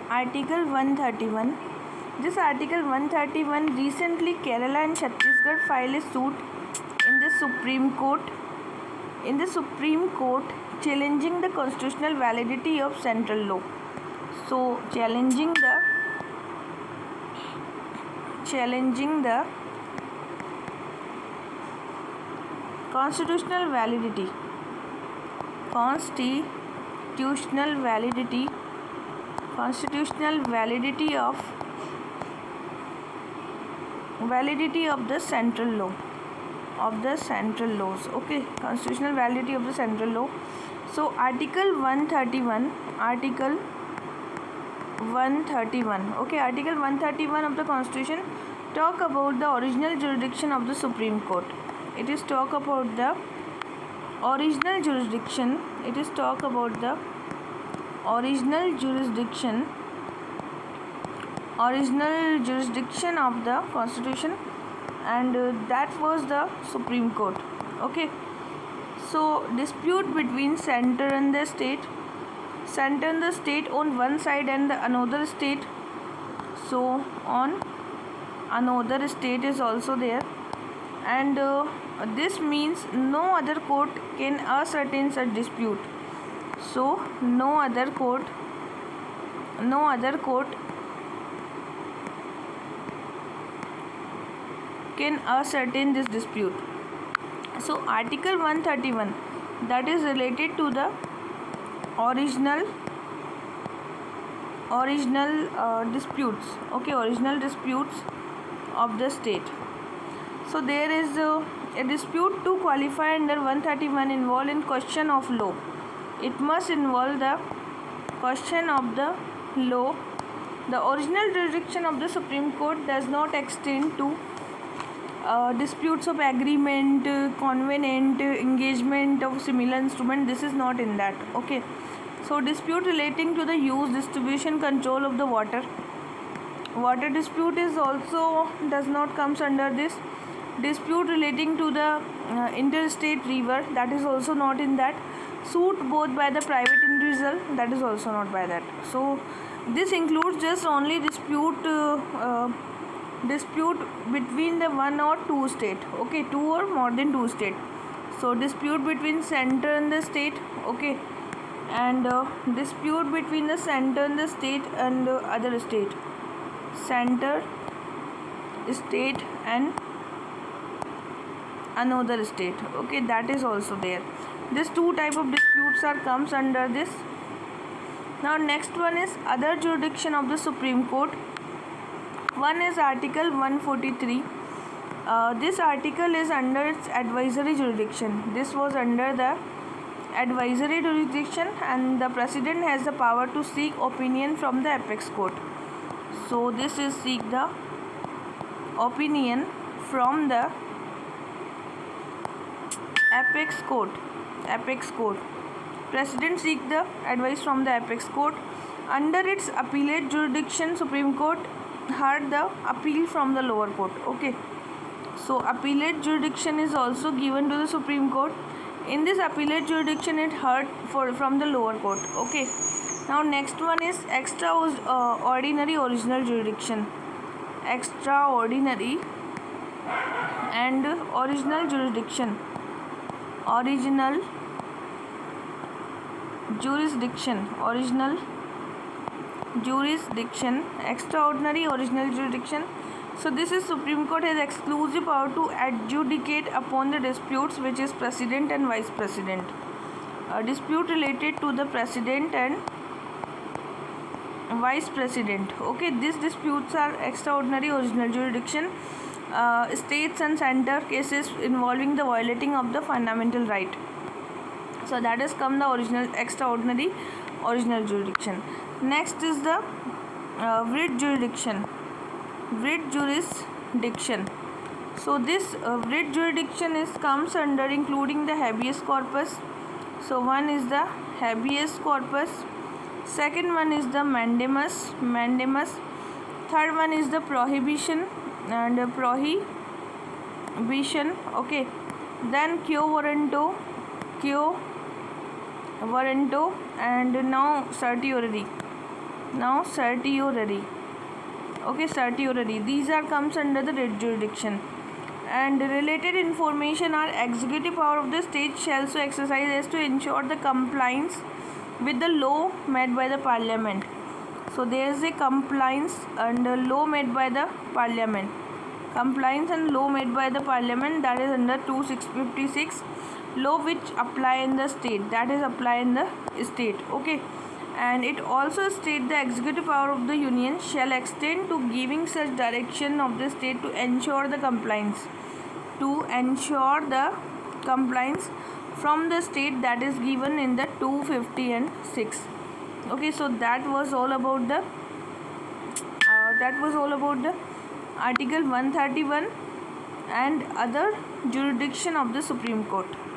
Article 131. This Article 131 recently Kerala and Chhattisgarh filed a suit in the Supreme Court challenging the constitutional validity of central law. So challenging the constitutional validity of the central laws. Okay, constitutional validity of the central law. So Article 131. Okay, Article 131 of the Constitution talk about the original jurisdiction of the Supreme Court. It is talk about the original jurisdiction. Original jurisdiction of the Constitution, and that was the Supreme Court. Okay, so dispute between center and the state on one side and the another state. So on another state is also there, and this means no other court can ascertain such dispute. So no other court can ascertain this dispute. So Article 131, that is related to the original disputes. Okay, original disputes of the state. So there is a dispute to qualify under 131 involved in question of law. It must involve the question of the law. The original jurisdiction of the Supreme Court does not extend to disputes of agreement, covenant, engagement of similar instrument. This is not in that. Okay, so dispute relating to the use, distribution, control of the water dispute is also does not comes under this. Dispute relating to the interstate river, that is also not in that. Suit both by the private individual, that is also not by that. So this includes just only dispute between the one or two state. Okay, two or more than two state. So dispute between center and the state. Okay, and dispute between the center and the state and other state. Center, state and another state. Okay, that is also there. These two type of disputes are comes under this. Now next one is other jurisdiction of the Supreme Court. One is Article 143. This article is under its advisory jurisdiction. This was under the advisory jurisdiction, and the President has the power to seek opinion from the apex court. So this is seek the opinion from the apex court. President seek the advice from the apex court. Under its appellate jurisdiction, Supreme Court heard the appeal from the lower court. Okay, so appellate jurisdiction is also given to the Supreme Court. In this appellate jurisdiction, it heard from the lower court. Okay, now next one is extraordinary original jurisdiction. Extraordinary and original jurisdiction. Original jurisdiction, extraordinary original jurisdiction. So this is Supreme Court has exclusive power to adjudicate upon the disputes which is President and Vice President. A dispute related to the President and Vice President. Okay, these disputes are extraordinary original jurisdiction. States and center cases involving the violating of the fundamental right. So that has come the extraordinary original jurisdiction. Next is the writ jurisdiction. So this writ jurisdiction comes under including the habeas corpus. So one is the habeas corpus. Second one is the mandamus. Third one is the prohibition. Okay, then quo warranto, and now certiorari. Now certiorari. Okay, certiorari. These are comes under the writ jurisdiction. And related information are executive power of the state shall so exercise as to ensure the compliance with the law made by the parliament. So there is a compliance and a law made by the parliament. Compliance and law made by the parliament, that is under 2656. Law which apply in the state, that is apply in the state. Okay. And it also states the executive power of the union shall extend to giving such direction of the state to ensure the compliance from the state, that is given in the 250 and 6. Okay, so that was all about the article 131 and other jurisdiction of the Supreme Court.